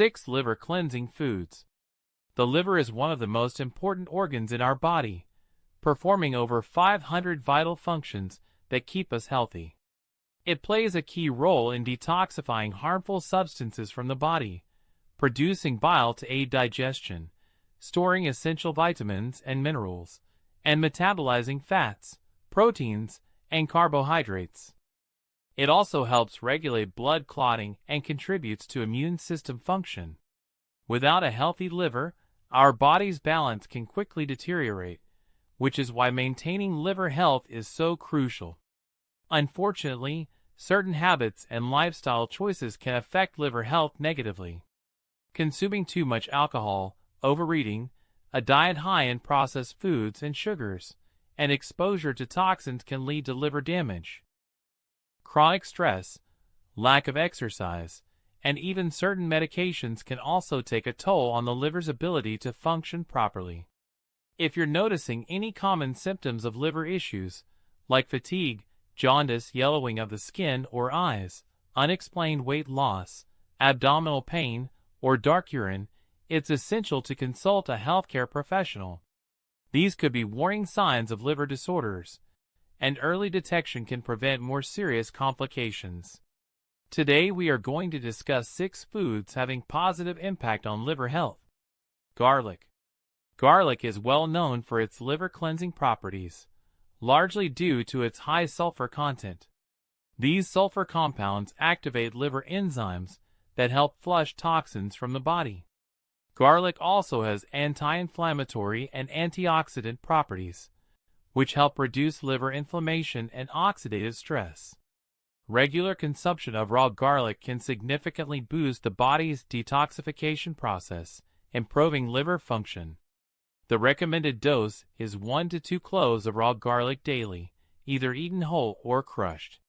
6 liver cleansing foods. The liver is one of the most important organs in our body, performing over 500 vital functions that keep us healthy. It plays a key role in detoxifying harmful substances from the body, producing bile to aid digestion, storing essential vitamins and minerals, and metabolizing fats, proteins, and carbohydrates. It also helps regulate blood clotting and contributes to immune system function. Without a healthy liver, our body's balance can quickly deteriorate, which is why maintaining liver health is so crucial. Unfortunately, certain habits and lifestyle choices can affect liver health negatively. Consuming too much alcohol, overeating, a diet high in processed foods and sugars, and exposure to toxins can lead to liver damage. Chronic stress, lack of exercise, and even certain medications can also take a toll on the liver's ability to function properly. If you're noticing any common symptoms of liver issues, like fatigue, jaundice, yellowing of the skin or eyes, unexplained weight loss, abdominal pain, or dark urine, it's essential to consult a healthcare professional. These could be warning signs of liver disorders, and early detection can prevent more serious complications. Today we are going to discuss 6 foods having positive impact on liver health. Garlic. Garlic is well known for its liver cleansing properties, largely due to its high sulfur content. These sulfur compounds activate liver enzymes that help flush toxins from the body. Garlic also has anti-inflammatory and antioxidant properties, which help reduce liver inflammation and oxidative stress. Regular consumption of raw garlic can significantly boost the body's detoxification process, improving liver function. The recommended dose is 1 to 2 cloves of raw garlic daily, either eaten whole or crushed.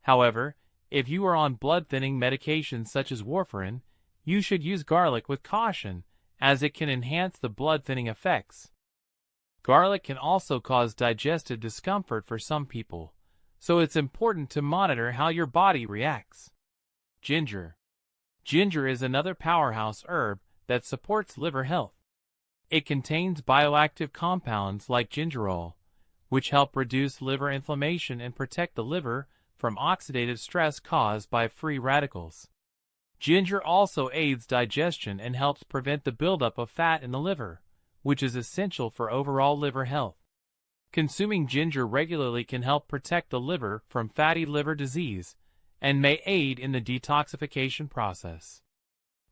However, if you are on blood-thinning medications such as warfarin, you should use garlic with caution, as it can enhance the blood-thinning effects. Garlic can also cause digestive discomfort for some people, so it's important to monitor how your body reacts. Ginger. Ginger is another powerhouse herb that supports liver health. It contains bioactive compounds like gingerol, which help reduce liver inflammation and protect the liver from oxidative stress caused by free radicals. Ginger also aids digestion and helps prevent the buildup of fat in the liver, which is essential for overall liver health. Consuming ginger regularly can help protect the liver from fatty liver disease and may aid in the detoxification process.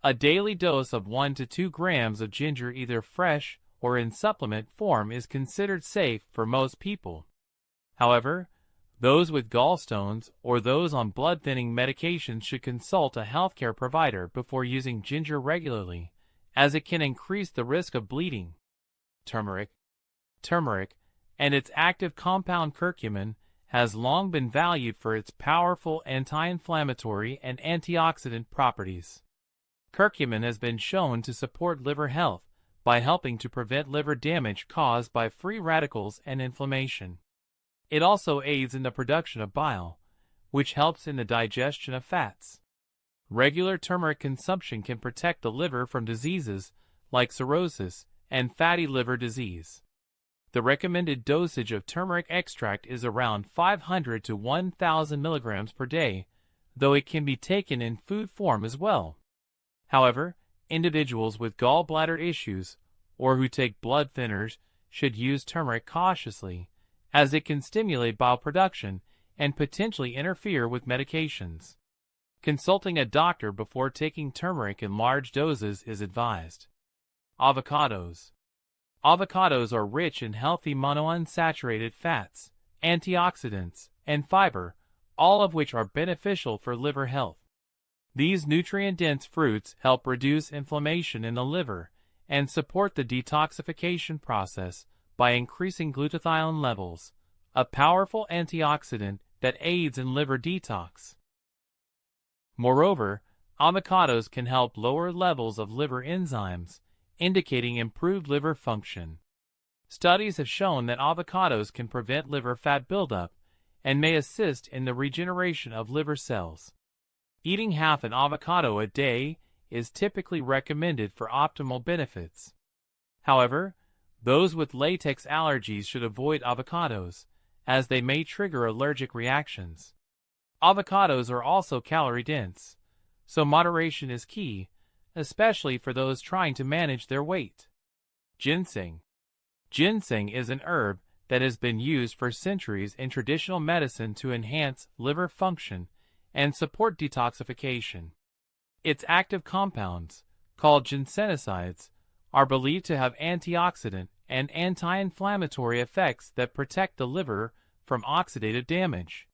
A daily dose of 1 to 2 grams of ginger, either fresh or in supplement form, is considered safe for most people. However, those with gallstones or those on blood-thinning medications should consult a healthcare provider before using ginger regularly, as it can increase the risk of bleeding. Turmeric. Turmeric, and its active compound curcumin, has long been valued for its powerful anti-inflammatory and antioxidant properties. Curcumin has been shown to support liver health by helping to prevent liver damage caused by free radicals and inflammation. It also aids in the production of bile, which helps in the digestion of fats. Regular turmeric consumption can protect the liver from diseases like cirrhosis and fatty liver disease. The recommended dosage of turmeric extract is around 500 to 1,000 milligrams per day, though it can be taken in food form as well. However, individuals with gallbladder issues or who take blood thinners should use turmeric cautiously, as it can stimulate bile production and potentially interfere with medications. Consulting a doctor before taking turmeric in large doses is advised. Avocados. Avocados are rich in healthy monounsaturated fats, antioxidants, and fiber, all of which are beneficial for liver health. These nutrient-dense fruits help reduce inflammation in the liver and support the detoxification process by increasing glutathione levels, a powerful antioxidant that aids in liver detox. Moreover, avocados can help lower levels of liver enzymes, indicating improved liver function. Studies have shown that avocados can prevent liver fat buildup and may assist in the regeneration of liver cells. Eating half an avocado a day is typically recommended for optimal benefits. However, those with latex allergies should avoid avocados, as they may trigger allergic reactions. Avocados are also calorie-dense, so moderation is key, especially for those trying to manage their weight. Ginseng. Ginseng is an herb that has been used for centuries in traditional medicine to enhance liver function and support detoxification. Its active compounds, called ginsenosides, are believed to have antioxidant and anti-inflammatory effects that protect the liver from oxidative damage.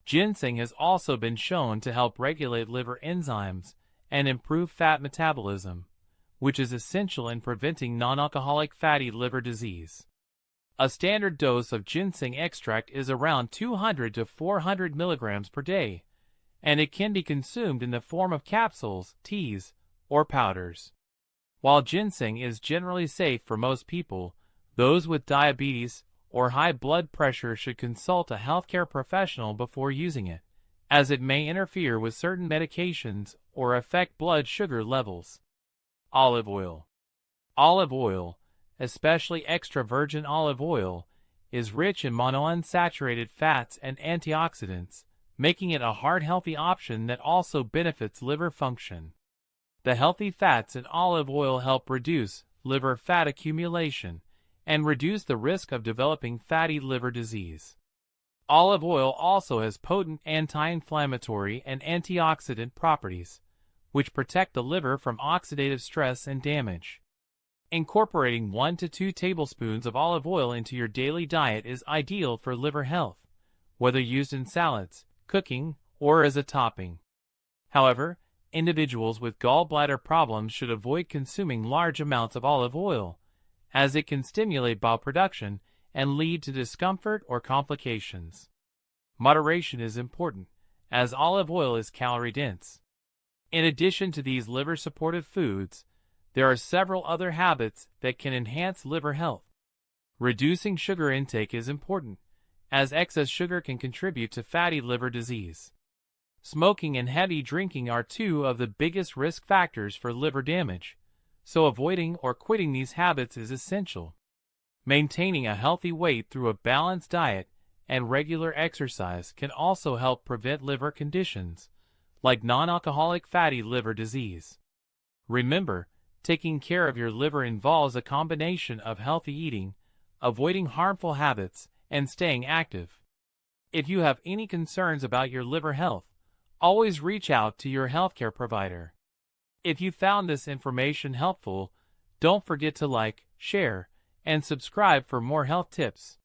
Ginseng has also been shown to help regulate liver enzymes and improve fat metabolism, which is essential in preventing non-alcoholic fatty liver disease. A standard dose of ginseng extract is around 200 to 400 milligrams per day, and it can be consumed in the form of capsules, teas, or powders. While ginseng is generally safe for most people, those with diabetes or high blood pressure should consult a healthcare professional before using it, as it may interfere with certain medications or affect blood sugar levels. Olive oil. Olive oil, especially extra virgin olive oil, is rich in monounsaturated fats and antioxidants, making it a heart-healthy option that also benefits liver function. The healthy fats in olive oil help reduce liver fat accumulation and reduce the risk of developing fatty liver disease. Olive oil also has potent anti-inflammatory and antioxidant properties, which protect the liver from oxidative stress and damage. Incorporating 1 to 2 tablespoons of olive oil into your daily diet is ideal for liver health, whether used in salads, cooking, or as a topping. However, individuals with gallbladder problems should avoid consuming large amounts of olive oil, as it can stimulate bile production and lead to discomfort or complications. Moderation is important, as olive oil is calorie-dense. In addition to these liver-supportive foods, there are several other habits that can enhance liver health. Reducing sugar intake is important, as excess sugar can contribute to fatty liver disease. Smoking and heavy drinking are two of the biggest risk factors for liver damage, so avoiding or quitting these habits is essential. Maintaining a healthy weight through a balanced diet and regular exercise can also help prevent liver conditions, like non-alcoholic fatty liver disease. Remember, taking care of your liver involves a combination of healthy eating, avoiding harmful habits, and staying active. If you have any concerns about your liver health, always reach out to your healthcare provider. If you found this information helpful, don't forget to like, share, and subscribe for more health tips.